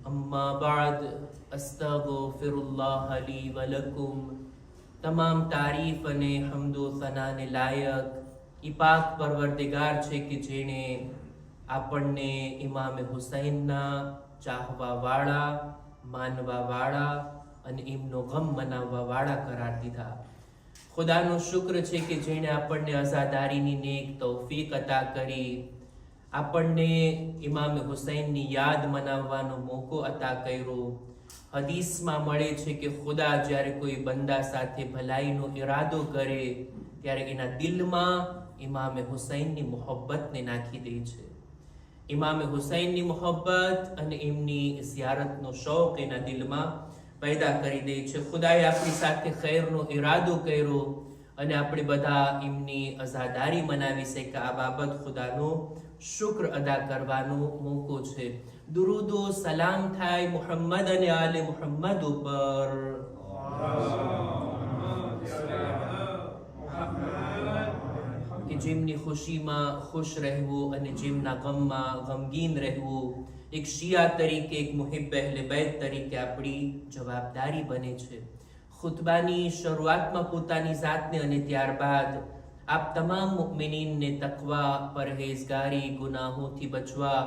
अम्मा बाद अस्तगफिरुल्लाह ली व लकुम। તમામ તારીફ અને હમદો સનાને લાયક ઈ પાક પરવરદિગાર છે કે જેણે આપણને ઇમામે હુસૈનના ચાહવા વાળા, માનવા વાળા અને એમનો ગમ મનાવવા વાળા કરાર દીધા। ખુદાનો શુક્ર છે કે જેણે આપણને અઝાદારીની નેક તૌફીક અતા કરી, આપણને ઇમામે હુસૈનની યાદ મનાવવાનો મોકો અતા કર્યો। હદીસમાં મળે છે કે ખુદા જ્યારે કોઈ બંદા સાથે ભલાઈનો ઈરાદો કરે ત્યારે એના દિલમાં ઇમામે હુસૈનની મોહબ્બતને નાખી દે છે। ઇમામે હુસૈનની મોહબ્બત અને એમની ઝિયારતનો શૌક એના દિલમાં પેદા કરી દે છે। ખુદાએ આપણી સાથે ખૈરનો ઈરાદો કર્યો અને આપણે બધા એમની અઝાદારી મનાવી છે કે આ બાબત ખુદાનો શુક્ર અદા કરવાનો મોકો છે। દુરૂદો સલામ થાય મુહમ્મદ અને આલે મુહમ્મદ ઉપર। કે જેમની ખુશીમાં ખુશ રહેવું અને જેમના ગમમાં ગમગીન રહેવું એક શિયા તરીકે, એક મુહિબ અહલે બેત તરીકે આપણી જવાબદારી બને છે। ખુતબાની શરૂઆતમાં પોતાની જાતને અને ત્યારબાદ આપ તમામ મુમિનીનને તકવા, પરહેઝગારી, ગુનાહોથી બચવા,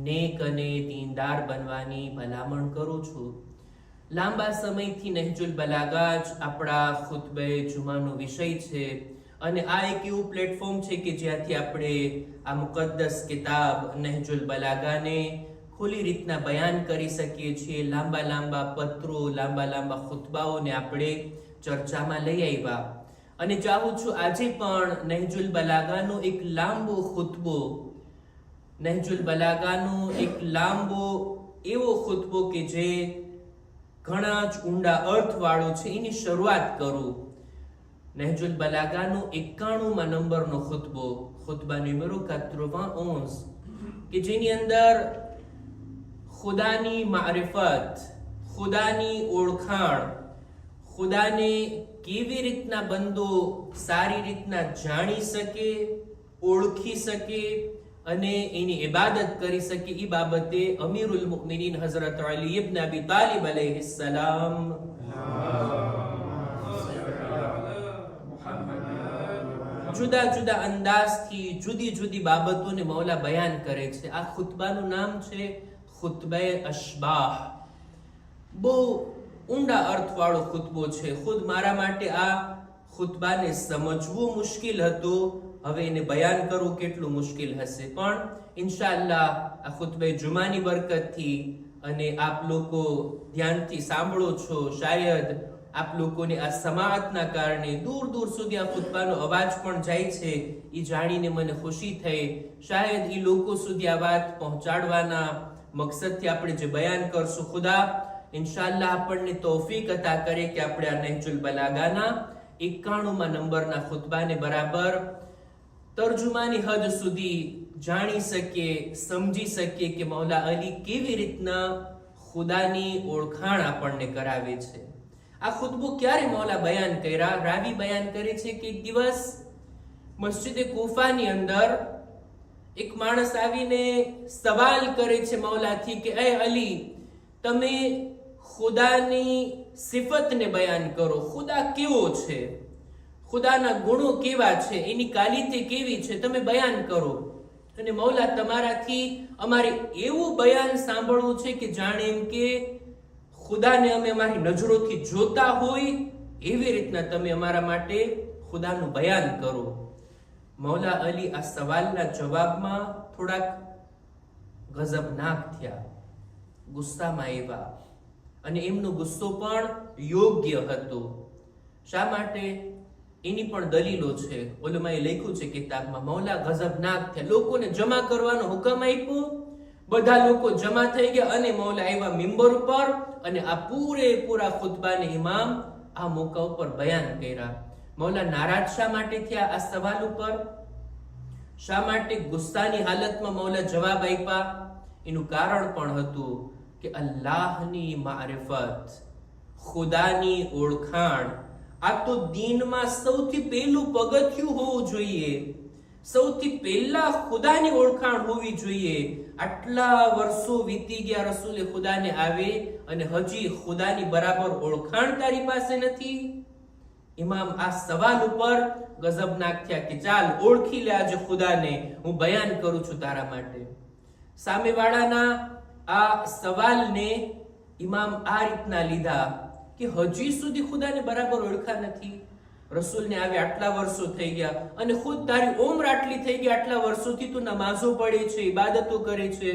નેક અને દીનદાર બનવાની ભલામણ કરું છું। લાંબા સમયથી નહજુલ બલાગા જ આપણા ખુતબે જુમાનો વિષય છે અને આ એક એવું પ્લેટફોર્મ છે કે જ્યાંથી આપણે આ મુકદ્દસ કિતાબ નહજુલ બલાગાને ખુલ્લી રીતના બયાન કરી શકીએ છીએ। લાંબા લાંબા પત્રો, લાંબા લાંબા ખુતબાઓને આપણે ચર્ચામાં લઈ આવ્યા અને ચાહું છું આજે પણ નહજુલ બલાગાનો એક લાંબો ખુતબો, નહજુલ બલાગાનો એક લાંબો એવો ખુતબો કે જે ઘણા જ ઊંડા અર્થવાળો છે એની શરૂઆત કરું। નહજુલ બલાગાનો 91મા નંબરનો ખુતબો, ખુતબા નંબર 91, કે જેની અંદર ખુદાની મારિફત, ખુદાની ઓળખાણ, ખુદાને કેવી રીતના બંદો સારી રીતના જાણી શકે, ઓળખી શકે અને એની ઇબાદત કરી શકે એ બાબતે અમીરુલ મુમિનીન હઝરત અલી ઇબ્ન અબી તાલિબ અલૈહિસ્સલામ જુદા જુદા અંદાજથી જુદી જુદી બાબતોને મૌલા બયાન કરે છે। આ ખુતબાનું નામ છે ખુતબે અશબાહ। બહુ ઊંડા અર્થવાળો ખુતબો છે। ખુદ મારા માટે આ ખુતબાને સમજવું મુશ્કેલ હતું, હવે એને બયાન કરવું કેટલું મુશ્કેલ હશે, પણ ઇન્શાઅલ્લાહ આ ખુતબે જુમાની બરકતથી અને આપ લોકો ધ્યાનથી સાંભળો છો, શાયદ આપ લોકોને આ સમાઅતના કારણે દૂર દૂર સુધી આ ખુતબાનો અવાજ પણ જાય છે એ જાણીને મને ખુશી થઈ। શાયદ એ લોકો સુધી આ વાત પહોંચાડવાના મકસદથી આપણે જે બયાન કરશું, ખુદા ઇન્શાઅલ્લાહ આપણને તૌફીક અતા કરે કે આપણે આ નહજુલ બલાગાના 91મા નંબરના ખુતબાને બરાબર તર્જુમાની હદ સુધી જાણી શકીએ, સમજી શકીએ કે મૌલા અલી કેવી રીતના ખુદાની ઓળખાણ આપણને કરાવે છે। આ ખુતબો ક્યારે મૌલા બયાન કર્યા? રાવી બયાન કરે છે કે એક દિવસ મસ્જિદે કૂફાની અંદર એક માણસ આવીને સવાલ કરે છે મૌલાથી કે એ અલી, તમે ખુદાની સિફતને બયાન કરો, ખુદા કેવો છે, ખુદાના ગુણો કેવા છે, એની કાલિતી કેવી છે, તમે બયાન કરો। અને મૌલા તમારાથી અમારે એવું બયાન સાંભળવું છે કે જાણે એમ કે ખુદાને અમે અમારી નજરોથી જોતા હોય એવી રીતના તમે અમારા માટે ખુદાનું બયાન કરો। મૌલા અલી આ સવાલના જવાબમાં થોડાક ગઝબનાક થયા, ગુસ્સામાં આવ્યા અને એમનો ગુસ્સો પણ યોગ્ય હતો। શા માટે? એની પણ દલીલો છે, ઉલમાએ લખ્યું છે કિતાબમાં। મૌલા ગઝબનાક થયા, લોકોને જમા કરવાનો હુકમ આપ્યો, બધા લોકો જમા થઈ ગયા અને મૌલા આવ્યા મિંબર ઉપર અને આ પૂરેપૂરા ખુતબાને ઇમામ આ મોકા ઉપર બયાન કર્યા। મૌલા નારાજ શા માટે થયા આ સવાલ ઉપર? શા માટે ગુસ્સાની હાલતમાં મૌલા જવાબ આપ્યા? એનું કારણ પણ હતું કે અલ્લાહની મારિફત, ખુદાની ઓળખાણ આ તો દીનમાં સૌથી પહેલું પગથિયું હોવું જોઈએ। સૌથી પહેલા ખુદાની ઓળખાણ હોવી જોઈએ. આટલા વર્ષો વીતી ગયા રસૂલે ખુદાને આવે અને હજી ખુદાની બરાબર ઓળખાણ તારી પાસે નથી. ઇમામ આ સવાલ ઉપર ગઝબનાક થયા કે ચાલ ઓળખી લે આજે ખુદાને, હું બયાન કરું છું તારા માટે. સામેવાળાના આ સવાલને ઇમામ આ રીતના લીધા કે હજી સુધી ખુદાને બરાબર ઓળખા નથી. રસૂલને આવે આટલા વર્ષો થઈ ગયા અને ખુદ તારી ઉંમર આટલી થઈ ગઈ, આટલા વર્ષોથી તું નમાઝો પડે છે, ઇબાદતો કરે છે,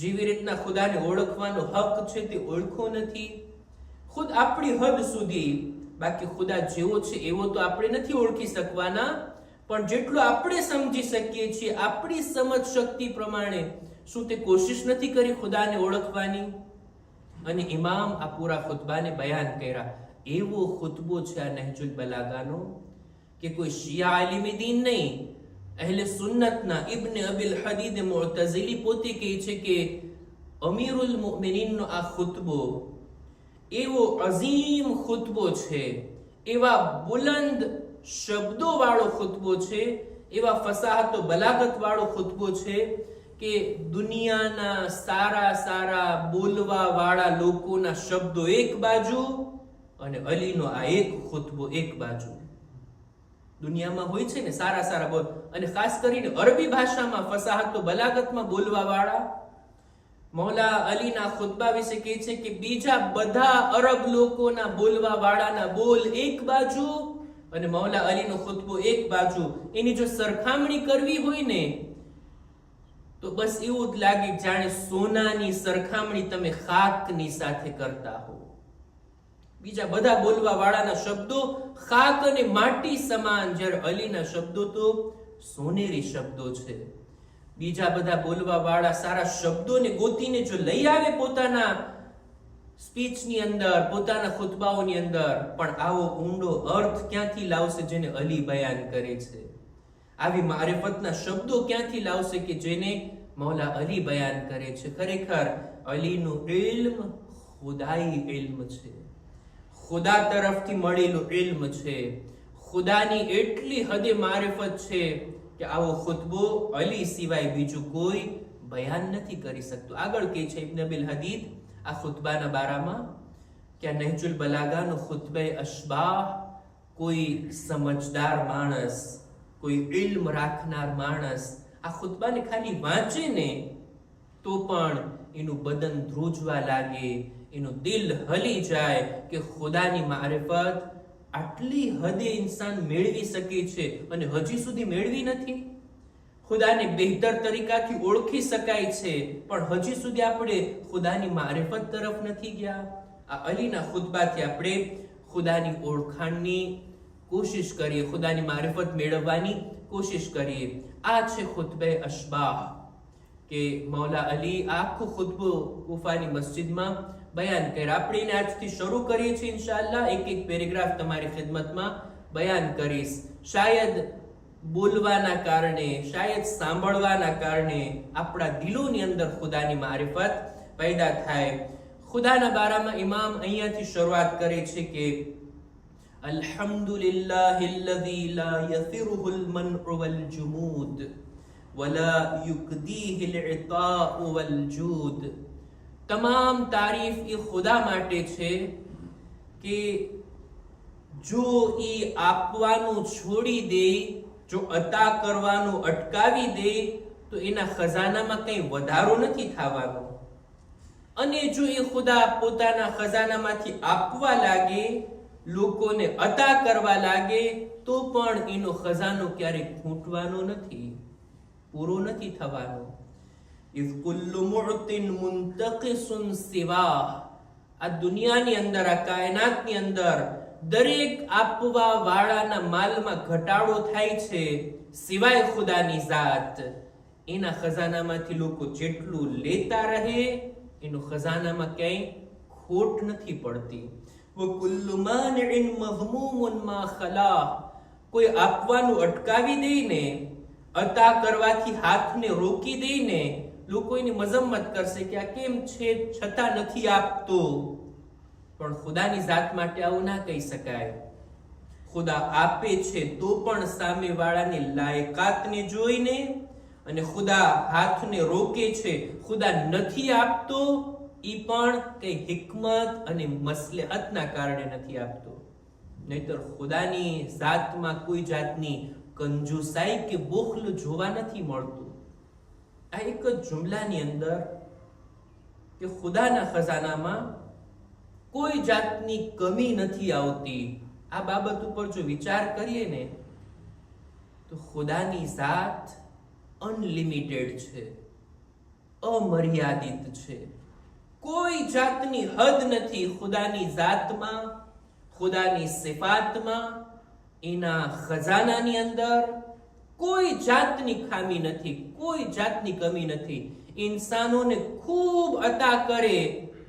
જેવી રીતના ખુદાને ઓળખવાનો હક છે તે ઓળખો નથી. ખુદ આપણી હદ સુધી, બાકી ખુદા જેવો છે એવો તો આપણે નથી ઓળખી શકવાના, પણ જેટલું આપણે સમજી શકીએ છીએ આપણી સમજ શક્તિ પ્રમાણે શું તે કોશિશ નથી કરી ખુદાને ઓળખવાની? અને ઇમામ આ પૂરા ખુતબાને બયાન કર્યા. એવો ખુતબો છે આ નહજુલ બલાગાનો કે કોઈ શિયા આલિમે દીન નહીં, અહેલે સુન્નતના ઇબ્ન અબિલ હદીદ મુઅતઝિલી પોતે કહે છે કે અમીરુલ મુમિનીનનો આ ખુતબો એવો અઝીમ ખુતબો છે, એવા બુલંદ શબ્દો વાળો ખુતબો છે, એવા ફસાહતો બલાગત વાળો ખુતબો છે કે દુનિયાના સારા સારા બોલવા વાળા લોકોના શબ્દો એક બાજુ અને અલીનો આ એક ખુતબો એક બાજુ. દુનિયામાં હોય છે ને સારા સારા બોલ, અને ખાસ કરીને અરબી ભાષામાં ફસાહતો બલાગતમાં બોલવા વાળા. મૌલા અલીના ખુતબા વિશે કહે છે કે બીજા બધા અરબ લોકોના બોલવા વાળાના બોલ એક બાજુ અને મૌલા અલીનો ખુતબો એક બાજુ. એની જો સરખામણી કરવી હોય ને તો બસ એવું જ લાગે જાણે સોનાની સરખામણી તમે ખાકની સાથે કરતા હો. બીજા બધા બોલવા વાળાના શબ્દો ખાક અને માટી સમાન, જ્યારે અલીના શબ્દો તો સોનેરી શબ્દો છે. બીજા બધા બોલવા વાળા સારા શબ્દોને ગોતીને જો લઈ આવે પોતાના સ્પીચની અંદર, પોતાના ખુતબાઓની અંદર, પણ આવો ઊંડો અર્થ ક્યાંથી લાવશે જેને અલી બયાન કરે છે? આવી મારિફતના શબ્દો ક્યાંથી લાવશે કે જેને મૌલા અલી બયાન કરે છે? ખરેખર અલીનું ઇલ્મ ખુદાઈ ઇલ્મ છે, ખુદા તરફથી મળેલું ઇલ્મ છે. ખુદાની એટલી હદે મારિફત છે કે આવો ખુતબો અલી સિવાય બીજું કોઈ બયાન નથી કરી શકતું. આગળ કહે છે ઇબ્ન અબિલ હદીદ આ ખુતબાના બારામાં કે આ નહજુલ બલાગાનો ખુતબે અશબાહ કોઈ સમજદાર માણસ, કોઈ ઇલ્મ રાખનાર માણસ આ ખુતબાને ખાલી વાંચે ને તો પણ એનું બદન ધ્રુજવા લાગે, એનું દિલ હલી જાય કે ખુદાની મારિફત આટલી હદે ઇન્સાન મેળવી શકે છે અને હજી સુધી મેળવી નથી. ખુદાને બહેતર તરીકાથી ઓળખી શકાય છે પણ હજી સુધી આપણે ખુદાની મારિફત તરફ નથી ગયા. આ અલીના ખુતબાથી આપણે ખુદાની ઓળખાણની કોશિશ કરીએ, ખુદાની મારિફત મેળવવાની કોશિશ કરીએ. આ છે ખુતબે અશબાહ કે મૌલા અલી આખો ખુતબો કુફાની મસ્જિદમાં બયાન કર્યા. આપણે એને આજથી શરૂ કરીએ છીએ ઇન્શાઅલ્લાહ. એક એક પેરેગ્રાફ તમારી ખિદમતમાં બયાન કરીશ. શાયદ બોલવાના કારણે, શાયદ સાંભળવાના કારણે આપણા દિલોની અંદર ખુદાની મારિફત પેદા થાય. ખુદાના બારામાં ઇમામ અહીંયાથી શરૂઆત કરે છે કે અલ્હમ્દુલિલ્લાહિલ્લઝી લા યસિરુહુલ મનઉ વલ જુમૂદ વલા યુકદીહિલ ઇતાઉ વલ જૂદ. તમામ તારીફ એ ખુદા માટે છે કે જો એ આપવાનું છોડી દે, જો અતા કરવાનું અટકાવી દે તો એના ખજાનામાં કંઈ વધારો નથી થવાનો, અને જો એ ખુદા પોતાના ખજાનામાંથી આપવા લાગે, લોકોને અતા કરવા લાગે તો પણ એનો ખજાનો ક્યારેક ખૂટવાનો નથી, પૂરો નથી થવાનો. ઇઝ કુલ્લુ મુઅતિન મુંતકિસુન સિવા. આ દુનિયાની અંદર, આ કાયનાતની અંદર દરેક આપવા વાળાના માલમાં ઘટાડો થાય છે સિવાય ખુદાની ઝાત. એના ખજાનામાંથી લોકો જેટલું લેતા રહે એનો ખજાનામાં ક્યાંય ખોટ નથી પડતી. વકુલ્લુ માનિન મઝમૂમુન મા ખલા. કોઈ આપવાનું અટકાવી દઈને, અતા કરવાથી હાથને રોકી દઈને લોકો એની મજમ્મત કરશે કે આ કેમ છે છતાં નથી આપતો. પણ ખુદાની ઝાત માટે આવું ના કહી શકાય. ખુદા આપે છે તો પણ સામેવાળાની લાયકાતને જોઈને, અને ખુદા હાથને રોકે છે, ખુદા નથી આપતો ઈ પણ કઈ હિકમત અને મસલહતના કારણે નથી આપતો. નહીતર ખુદાની જાતમાં કોઈ જાતની કંજુસાઈ કે બુખ્લ જોવા નથી મળતું. આ એક જ જુમલાની અંદર કે ખુદાના ખજાનામાં કોઈ જાતની કમી નથી આવતી, આ બાબત ઉપર જો વિચાર કરીએ ને તો ખુદાની જાત અનલિમિટેડ છે, અમર્યાદિત છે. કોઈ જાતની હદ નથી ખુદાની જાતમાં, ખુદાની સિફાતમાં, એના ખજાનાની અંદર કોઈ જાતની ખામી નથી, કોઈ જાતની કમી નથી. ઇન્સાનોને ખૂબ અતા કરે,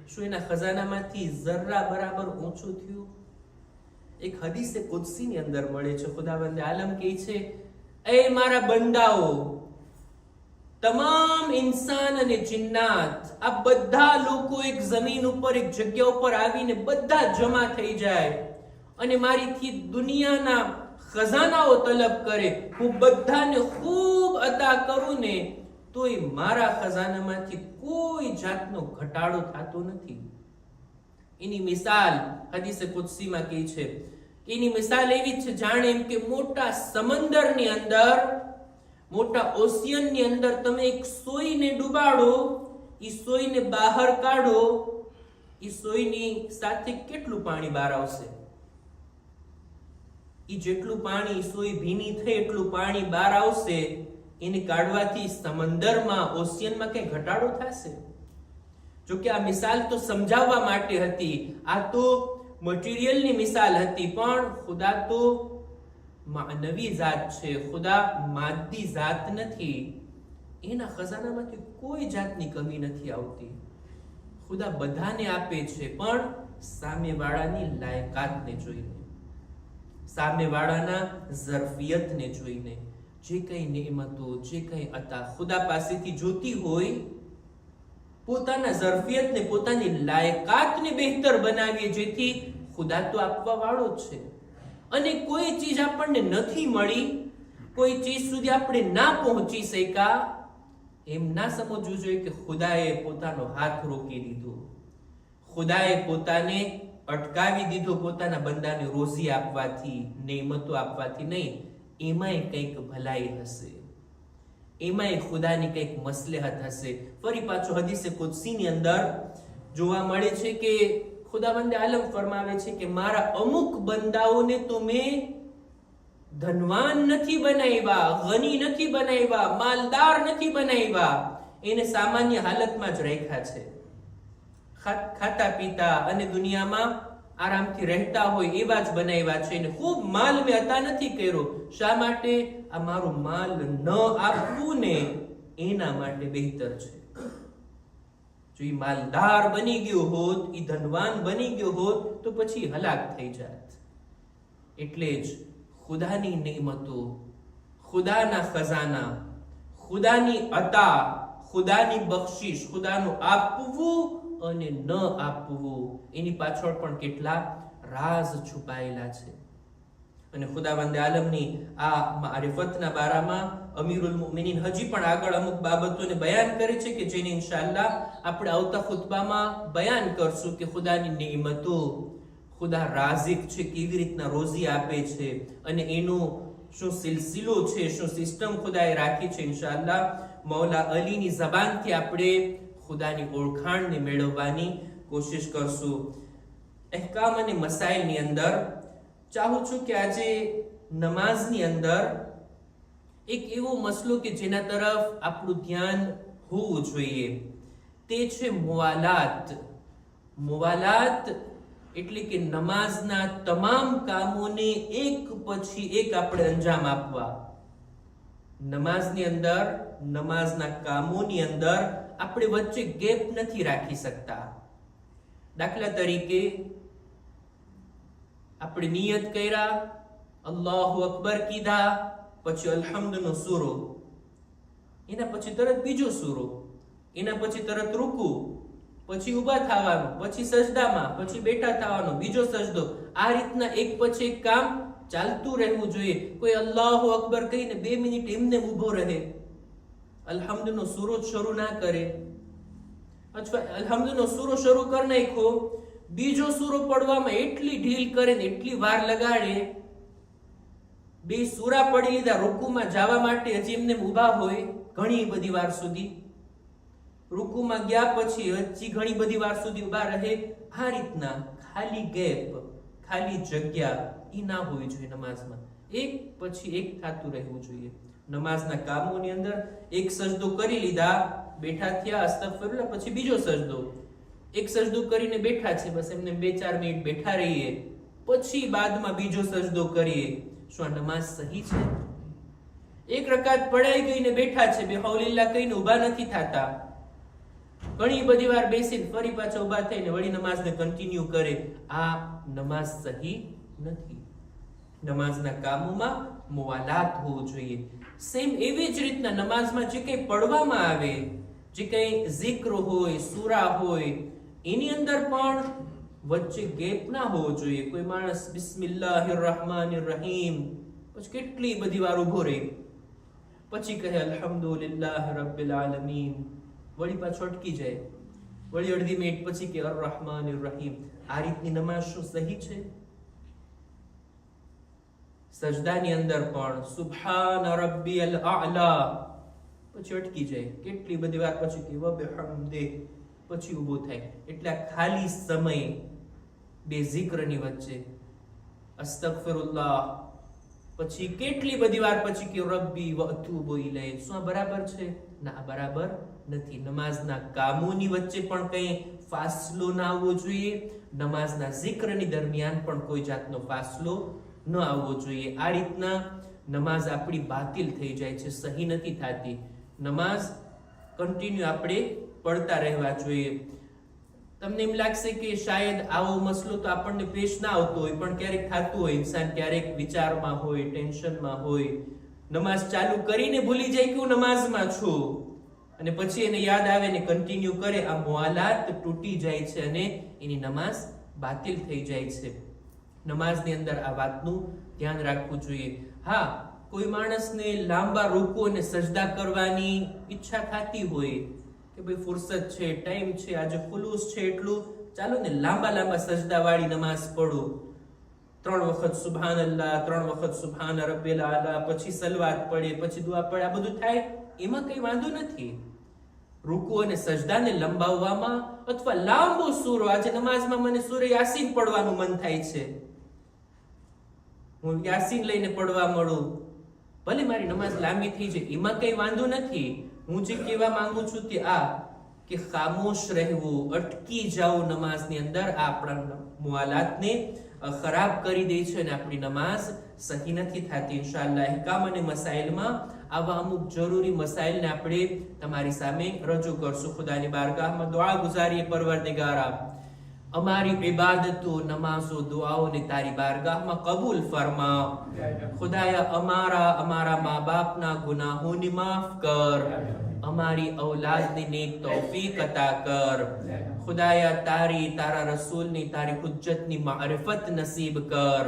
શું એના ખજાનામાંથી જર્રા બરાબર ઓછું થયું? એક હદીસે કુદસીની અંદર મળે છે, ખુદાવંદે આલમ કહે છે, એ મારા બંદાઓ, તમામ ઇન્સાન અને જિન્નાત, આ બધા લોકો એક જમીન ઉપર, એક જગ્યા ઉપર આવીને બધા જમા થઈ જાય અને મારીથી દુનિયાના ખજાનાઓ તલબ કરે, હું બધાને ખૂબ અતા કરું ને તોય મારા ખજાનામાંથી કોઈ જાતનો ઘટાડો થતો નથી. એની મિસાલ હદીસે કુદસીમાં કહે છે, એની મિસાલ એવી છે જાણે એમ કે મોટા સમંદરની અંદર, મોટા ઓશિયનની અંદર તમે એક સોયને ડૂબાડો, ઈ સોયને બહાર કાઢો, ઈ સોયની સાથે કેટલું પાણી બહાર આવશે? ઈ જેટલું પાણી સોય ભીની થઈ એટલું પાણી બહાર આવશે. એને કાઢવાથી સમંદરમાં, ઓશિયનમાં કઈ ઘટાડો થશે? જો કે આ મિસાલ તો સમજાવવા માટે હતી, આ તો મટીરિયલની મિસાલ હતી, પણ ખુદા તો માનવી જાત છે, ખુદા માદી જાત નથી. એના ખજાનામાંથી કોઈ જાતની કમી નથી આવતી. ખુદા બધાને આપે છે, પણ સામેવાળાની લાયકાતને જોઈને, સામેવાળાના ઝરફિયતને જોઈને. જે કઈ નેમતો, જે કઈ અતા ખુદા પાસેથી જોતી હોય, પોતાના ઝરફિયતને, પોતાની લાયકાતને બહેતર બનાવીએ, જેથી ખુદા તો આપવા વાળો જ છે. અને કોઈ ચીજ આપણને નથી મળી, કોઈ ચીજ સુધી આપણે ના પહોંચી શક્યા, એમ ના સમજવું જોઈએ કે ખુદાએ પોતાનો હાથ રોકી દીધો, ખુદાએ પોતાને અટકાવી દીધો પોતાના બંદાને રોઝી આપવાથી, નેમતો આપવાથી. નહીં, એમાંય કંઈક ભલાઈ હશે, એમાંય ખુદાની કંઈક મસલહત હશે. ફરી પાછો હદીસે કુદસીની અંદર જોવા મળે છે કે ખુદાવંદે આલમ ફરમાવે છે કે મારા અમુક બંદાઓને તો મેં ધનવાન નથી બનાવ્યા, ગની નથી બનાવ્યા, માલદાર નથી બનાવ્યા, એને સામાન્ય હાલતમાં જ રાખ્યા છે, ખાતા પીતા અને દુનિયામાં આરામથી રહેતા હોય એવા જ બનાવ્યા છે. એને ખૂબ માલ મેં અતા નથી કર્યો. શા માટે? આ મારું માલ ન આપવું ને એના માટે બહેતર છે. જો ઈ માલદાર બની ગયો હોત, ઈ ધનવાન બની ગયો હોત તો પછી હલાક થઈ જાત. એટલે જ ખુદાની નેમતો, ખુદાના ખજાના, ખુદાની અતા, ખુદાની બખ્શિશ, ખુદાનું આપવું અને ન આપવું, એની પાછળ પણ કેટલા રાઝ છુપાયેલા છે. અને ખુદાવંદે આલમની આ મારિફતના બારામાં અમીરુલ મુમિનીન હજી પણ આગળ અમુક બાબતોને બયાન કરે છે કે જેને ઇન્શાઅલ્લાહ આપણે આવતા ખુતબામાં બયાન કરશું કે ખુદાની નેમતો, ખુદા રાઝિક છે, કેવી રીતના રોઝી આપે છે અને એનો શું સિલસિલો છે, શું સિસ્ટમ ખુદાએ રાખી છે. ઇન્શાઅલ્લાહ મૌલા અલીની ઝબાનથી આપણે ખુદાની ઓળખાણને મેળવવાની કોશિશ કરશું. અહેકામ અને મસાઇલની અંદર ચાહું છું કે આજે નમાઝની અંદર એક એવો મસલો કે જેના તરફ આપણું ધ્યાન હોવું જોઈએ, તે છે મુવાલાત. મુવાલાત એટલે કે નમાઝના તમામ કામોને એક પછી એક આપણે અંજામ આપવા. નમાઝની અંદર, નમાઝના કામોની અંદર આપણે વચ્ચે ગેપ નથી રાખી શકતા. દાખલા તરીકે આપણે નિયત કર્યા, અલ્લાહુ અકબર કીધા, પછી અલ્હમ્દનો સૂરો, એના પછી તરત બીજો સૂરો, એના પછી તરત રૂકુ, પછી ઊભા થવાનું, પછી સજદામાં, પછી બેઠા થવાનો, બીજો સજદો. આ રીતના એક પછી એક કામ ચાલતું રહેવું જોઈએ. કોઈ અલ્લાહુ અકબર કહીને 2 મિનિટ એમને ઊભો રહે, અલ્હમ્દનો સૂરો શરૂ ના કરે, અથવા અલ્હમ્દનો સૂરો શરૂ કરી નાખ્યો, બીજો સૂરો પડવામાં એટલી ઢીલ કરે ને એટલી વાર લગાડે, 2 સૂરા પડી લીધા, રૂકુમાં જવા માટે હજી એમને ઊભા હોય ઘણી બધી વાર સુધી, રૂકુમાં ગયા પછી હજી ઘણી બધી વાર સુધી ઊભા રહે. આ રીતના ખાલી ગેપ, ખાલી જગ્યા ઈ ના હોવી જોઈએ નમાઝમાં. એક પછી એક થતું રહેવું જોઈએ. નમાઝના કામોની અંદર એક સજદો કરી લીધા, બેઠા થયા, અસ્તગફિરુલ્લાહ, પછી બીજો સજદો, એક સજદો કરીને બેઠા છે, બસ એમને 2-4 મિનિટ બેઠા રહીએ, પછી બાદમાં બીજો સજદો કરીએ. શું આ નમાઝ સહી છે? એક રકાત પડાઈ ગઈ ને બેઠા છે, બેહૌલિલ્લાહ કહીને ઊભા નથી થતા, ઘણી બધી વાર બેસીને ફરી પાછા ઊભા થઈને વળી નમાઝને કન્ટિન્યુ કરે, આ નમાઝ સહી નથી. નમાઝના કામોમાં મુવાલાત હોવું જોઈએ. સેમ એવી જ રીતના નમાઝમાં જે કંઈ પડવામાં આવે, જે કંઈ zikr હોય, સૂરા હોય, એની અંદર પણ વચ્ચે ગેપ ના હોવો જોઈએ. કોઈ માણસ બિસ્મિલ્લાહિર રહમાનિર રહીમ પછી કેટલી બધી વાર ઊભો રહે, પછી કહે અલ્હમ્દુલિલ્લાહ રબ્બિલ આલમીન, વળી પાછો અટકી જાય, વળી અડધી મિનિટ પછી કે અર રહમાનિર રહીમ. આ રીતની નમાઝ શું સહી છે? સજદાની અંદર પણ સુબહાન રબ્બિયલ આલા, પછી અટકી જાય, કેટલી બધી વાર પછી કે વબિહમ્દિ, પછી ઊભો થાય. એટલે ખાલી સમય 2 zikરની વચ્ચે અસ્તગફિરુલ્લાહ, પછી કેટલી બધી વાર પછી કે રબ્બી વ અતુબુ ઇલૈહ. શું આ બરાબર છે? ના, બરાબર નથી. નમાઝના કામોની વચ્ચે પણ કંઈ ફાસલો ના આવવો જોઈએ, નમાઝના zikરની દરમિયાન પણ કોઈ જાતનો ફાસલો ન આવવો જોઈએ. આ રીતના નમાઝ આપણી બાતિલ થઈ જાય છે, સહી નથી થતી. નમાઝ કન્ટિન્યુ આપણે પડતા રહેવા જોઈએ. તમને એમ લાગશે કે શાયદ આવો મસલો તો આપણને પેશ ના આવતો હોય, પણ ક્યારેક થતું હોય. ઇન્સાન ક્યારેક વિચારમાં હોય, ટેન્શનમાં હોય, નમાઝ ચાલુ કરીને ભૂલી જાય કે હું નમાઝમાં છું, અને પછી એને યાદ આવે ને કન્ટિન્યુ કરે, આ મુઆલાત તૂટી જાય છે અને એની નમાઝ બાતિલ થઈ જાય છે. નમાઝની અંદર આ વાતનું ધ્યાન રાખવું જોઈએ. હા, કોઈ માણસને લાંબા રૂકુ અને સજદા કરવાની ઈચ્છા થતી હોય કે ભાઈ ફુરસત છે, ટાઈમ છે, આજે ખુલૂસ છે, એટલું ચાલો ને લાંબા સજદા વાળી નમાઝ પડો, 3 વખત સુબહાનલ્લાહ, 3 વખત સુબહાન રબ્બિલ આલા, પછી સલવાત પડે, પછી દુઆ પડે, આ બધું થાય, એમાં કઈ વાંધો નથી. રૂકુ અને સજદાને લંબાવવામાં, અથવા લાંબો સૂરો, આજે નમાઝમાં મને સૂરે યાસીન પડવાનું મન થાય છે, હું યાસીન લઈને પડવા મળું, ભલે મારી નમાઝ લાંબી થઈ જાય, એમાં કઈ વાંધો નથી. હું જે કહેવા માંગુ છું તે આ કે ખામોશ રહેવું, અટકી જાવું નમાઝની અંદર, આ આપણા મુઆલાતને ખરાબ કરી દે છે અને આપણી નમાઝ સહી નથી થતી. ઇન્શાઅલ્લાહ અહેકામ અને મસાઇલમાં આવા અમુક જરૂરી મસાઇલને આપણે તમારી સામે રજૂ કરશું. ખુદાની બારગાહમાં દુઆ ગુજારીએ, પરવરદિગારા અમારી ઇબાદતો, નમાઝો, દુઆઓને તારી બારગાહમાં કબૂલ ફરમા. ખુદાયા અમારા મા બાપના ગુનાહોને માફ કર, અમારી ઔલાદને નેક તૌફીક અતા કર. ખુદાયા તારા રસૂલની, તારી હુજ્જતની મારિફત નસીબ કર.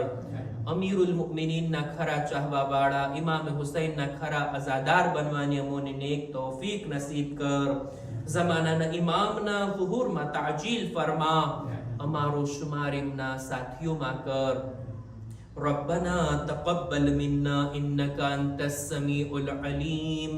અમીરુલ મુમિનીનના ખરા ચાહવા વાળા ઇમામ હુસૈનના ખરા અઝાદાર બનવાની અમોને નેક તૌફીક નસીબ કર. ઝમાનાના ઇમામના ઝુહુરમાં તાજીલ ફરમા, અમારો શુમાર એમના સાથીઓમાં કર. રબ્બના તaqabbal મિન્ના ઇન્નકા અંતસ સમીઉલ અલીમ.